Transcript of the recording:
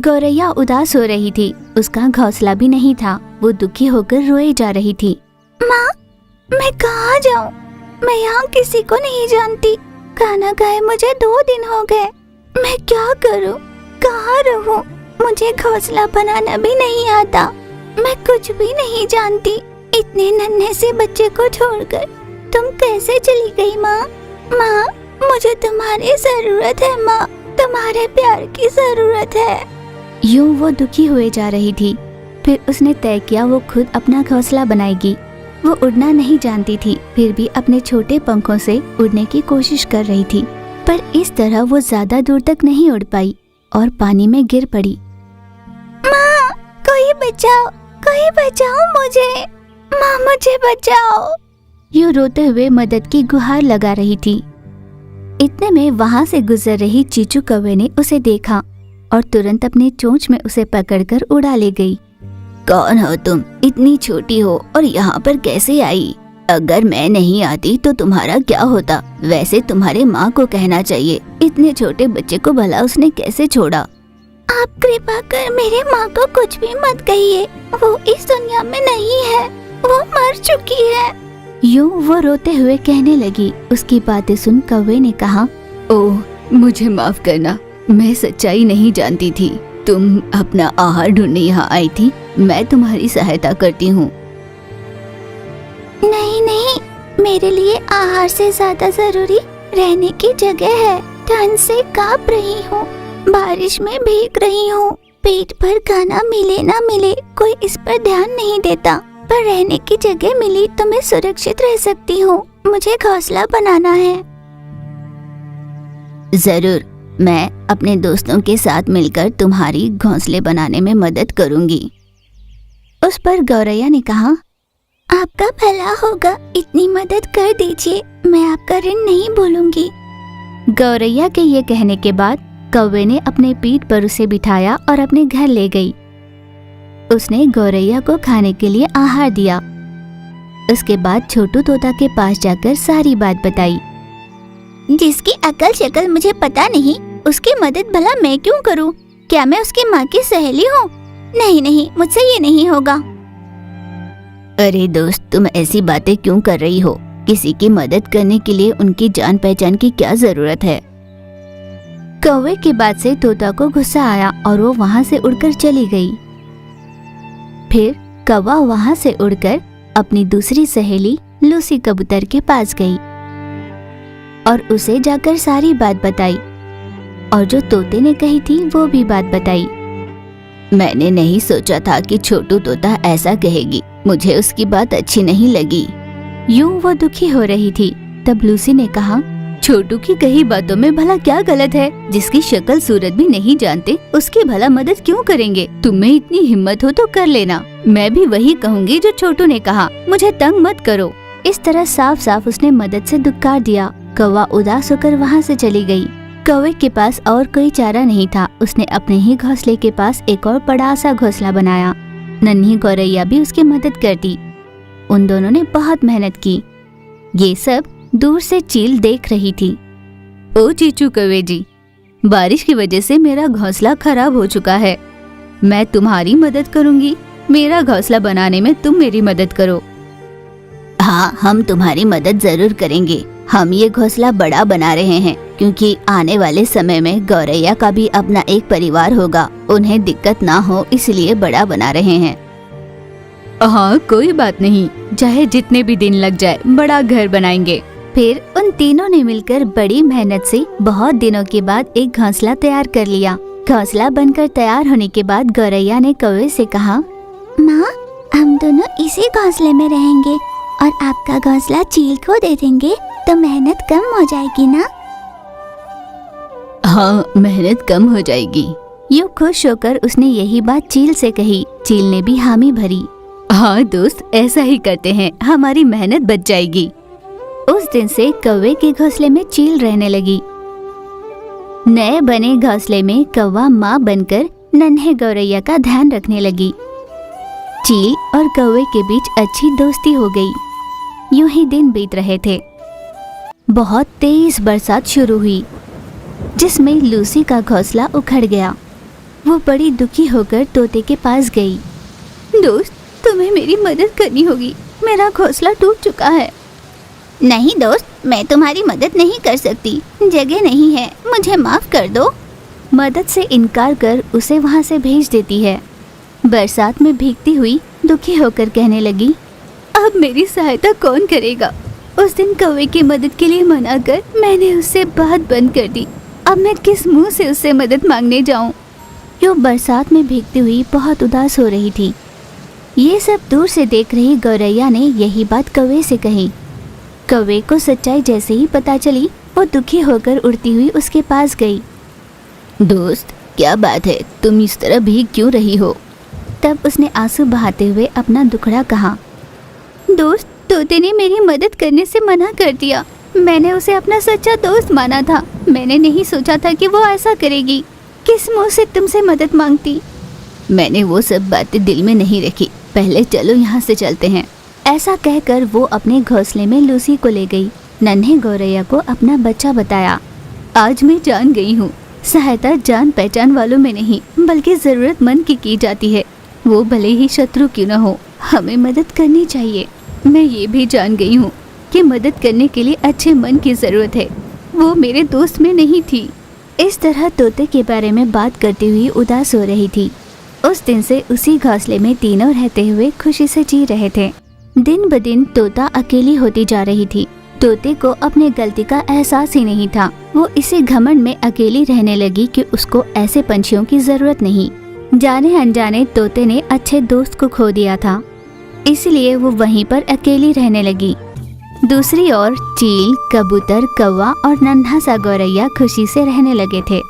गौरैया उदास हो रही थी। उसका घोंसला भी नहीं था। वो दुखी होकर रोए जा रही थी। माँ, मैं कहाँ जाऊँ? मैं यहाँ किसी को नहीं जानती। खाना खाए मुझे 2 दिन हो गए। मैं क्या करूँ? कहाँ रहूँ? मुझे घोंसला बनाना भी नहीं आता। मैं कुछ भी नहीं जानती। इतने नन्हे से बच्चे को छोड़कर तुम कैसे चली गई माँ? माँ, मुझे तुम्हारी जरूरत है माँ, तुम्हारे प्यार की जरूरत है। यूं वो दुखी हुए जा रही थी। फिर उसने तय किया वो खुद अपना घोंसला बनाएगी। वो उड़ना नहीं जानती थी, फिर भी अपने छोटे पंखों से उड़ने की कोशिश कर रही थी, पर इस तरह वो ज्यादा दूर तक नहीं उड़ पाई और पानी में गिर पड़ी। माँ, कोई बचाओ मुझे। माँ, मुझे बचाओ। यूं रोते हुए मदद की गुहार लगा रही थी। इतने में वहाँ से गुजर रही चीचू कौवे ने उसे देखा और तुरंत अपने चोंच में उसे पकड़कर उड़ा ले गई। कौन हो तुम? इतनी छोटी हो और यहाँ पर कैसे आई? अगर मैं नहीं आती तो तुम्हारा क्या होता? वैसे तुम्हारे माँ को कहना चाहिए। इतने छोटे बच्चे को भला उसने कैसे छोड़ा? आप कृपा कर मेरे माँ को कुछ भी मत कहिए। वो इस दुनिया में नहीं है, वो मर चुकी है। यूं वो रोते हुए कहने लगी। उसकी बातें सुन कौवे ने कहा, ओह, मुझे माफ करना, मैं सच्चाई नहीं जानती थी। तुम अपना आहार ढूंढने यहाँ आई थी। मैं तुम्हारी सहायता करती हूँ। नहीं, मेरे लिए आहार से ज्यादा जरूरी रहने की जगह है। ठंड से कांप रही हूँ, बारिश में भीग रही हूँ। पेट भर खाना मिले ना मिले कोई इस पर ध्यान नहीं देता, पर रहने की जगह मिली तो मैं सुरक्षित रह सकती हूँ। मुझे घोंसला बनाना है। जरूर, मैं अपने दोस्तों के साथ मिलकर तुम्हारी घोंसले बनाने में मदद करूंगी। उस पर गौरैया ने कहा, आपका भला होगा, इतनी मदद कर दीजिए, मैं आपका ऋण नहीं भूलूंगी। गौरैया के ये कहने के बाद कौवे ने अपने पीठ पर उसे बिठाया और अपने घर ले गई। उसने गौरैया को खाने के लिए आहार दिया। उसके बाद छोटू तोता के पास जाकर सारी बात बताई। जिसकी अकल शक्ल मुझे पता नहीं, उसकी मदद भला मैं क्यों करूं? क्या मैं उसकी माँ की सहेली हूँ? नहीं, मुझसे ये नहीं होगा। अरे दोस्त, तुम ऐसी बातें क्यों कर रही हो? किसी की मदद करने के लिए उनकी जान पहचान की क्या जरूरत है? कौवे की बात से तोता को गुस्सा आया और वो वहाँ से उड़कर चली गई। फिर कौवा वहाँ से उड़कर अपनी दूसरी सहेली लूसी कबूतर के पास गई और उसे जाकर सारी बात बताई और जो तोते ने कही थी वो भी बात बताई। मैंने नहीं सोचा था कि छोटू तोता ऐसा कहेगी। मुझे उसकी बात अच्छी नहीं लगी। यूं वो दुखी हो रही थी। तब लूसी ने कहा, छोटू की कही बातों में भला क्या गलत है? जिसकी शक्ल सूरत भी नहीं जानते उसकी भला मदद क्यों करेंगे? तुम्हें इतनी हिम्मत हो तो कर लेना। मैं भी वही कहूँगी जो छोटू ने कहा, मुझे तंग मत करो। इस तरह साफ साफ उसने मदद से दुत्कार दिया। कौवा उदास होकर वहाँ से चली गई। कौवे के पास और कोई चारा नहीं था। उसने अपने ही घोंसले के पास एक और बड़ा सा घोंसला बनाया। नन्ही गौरैया भी उसकी मदद करती। उन दोनों ने बहुत मेहनत की। ये सब दूर से चील देख रही थी। ओ चीचू कौवे जी, बारिश की वजह से मेरा घोंसला खराब हो चुका है। मैं तुम्हारी मदद करूंगी। मेरा घोंसला बनाने में तुम मेरी मदद करो। हाँ, हम तुम्हारी मदद जरूर करेंगे। हम ये घोंसला बड़ा बना रहे हैं क्योंकि आने वाले समय में गौरैया का भी अपना एक परिवार होगा। उन्हें दिक्कत ना हो इसलिए बड़ा बना रहे हैं। हाँ, कोई बात नहीं, चाहे जितने भी दिन लग जाए बड़ा घर बनाएंगे। फिर उन तीनों ने मिलकर बड़ी मेहनत से बहुत दिनों के बाद एक घोंसला तैयार कर लिया। घोंसला बनकर तैयार होने के बाद गौरैया ने कौवे से कहा, माँ, हम दोनों इसी घोंसले में रहेंगे और आपका घोंसला चील को दे देंगे तो मेहनत कम हो जाएगी ना? हाँ, मेहनत कम हो जाएगी। यूं खुश होकर उसने यही बात चील से कही। चील ने भी हामी भरी। हाँ दोस्त, ऐसा ही करते हैं, हमारी मेहनत बच जाएगी। उस दिन से कौवे के घोंसले में चील रहने लगी। नए बने घोंसले में कौवा माँ बनकर नन्हे गौरैया का ध्यान रखने लगी। चील और कौवे के बीच अच्छी दोस्ती हो गई। यूं ही दिन बीत रहे थे। बहुत तेज बरसात शुरू हुई जिसमें लूसी का घोंसला उखड़ गया। वो वो बड़ी दुखी होकर तोते के पास गई। दोस्त, तुम्हें मेरी मदद करनी होगी, मेरा घोंसला टूट चुका है। नहीं दोस्त, मैं तुम्हारी मदद नहीं कर सकती, जगह नहीं है, मुझे माफ कर दो। मदद से इनकार कर उसे वहाँ से भेज देती है। बरसात में भीगती हुई दुखी होकर कहने लगी, अब मेरी सहायता कौन करेगा? उस दिन कौवे की मदद के लिए मना कर मैंने उससे बात बंद कर दी। अब मैं किस मुंह से उससे मदद मांगने जाऊं? यो बरसात में भीगती हुई बहुत उदास हो रही थी। ये सब दूर से देख रही गौरैया ने यही बात कौवे से कही। कौवे को सच्चाई जैसे ही पता चली, वो दुखी होकर उड़ती हुई उसके पास गई। दोस्त, क्या बात है, तुम इस तरह भीग क्यों रही हो? तब उसने आंसू बहाते हुए अपना दुखड़ा कहा। दोस्त, तोते ने मेरी मदद करने से मना कर दिया। मैंने उसे अपना सच्चा दोस्त माना था। मैंने नहीं सोचा था कि वो ऐसा करेगी। किस मुंह से तुमसे मदद मांगती? मैंने वो सब बातें दिल में नहीं रखी। पहले चलो यहाँ से चलते हैं। ऐसा कहकर वो अपने घोंसले में लूसी को ले गई। नन्हे गौरैया को अपना बच्चा बताया। आज मैं जान गई हूँ, सहायता जान पहचान वालों में नहीं बल्कि जरूरतमंद की जाती है। वो भले ही शत्रु क्यों न हो, हमें मदद करनी चाहिए। मैं ये भी जान गई हूँ कि मदद करने के लिए अच्छे मन की जरूरत है। वो मेरे दोस्त में नहीं थी। इस तरह तोते के बारे में बात करती हुई उदास हो रही थी। उस दिन से उसी घोंसले में तीनों रहते हुए खुशी से जी रहे थे। दिन ब दिन तोता अकेली होती जा रही थी। तोते को अपने गलती का एहसास ही नहीं था। वो इसी घमंड में अकेली रहने लगी कि उसको ऐसे पंछियों की जरूरत नहीं। जाने अनजाने तोते ने अच्छे दोस्त को खो दिया था, इसलिए वो वहीं पर अकेली रहने लगी। दूसरी ओर चील, कबूतर, कौवा और नन्हा सा गौरैया खुशी से रहने लगे थे।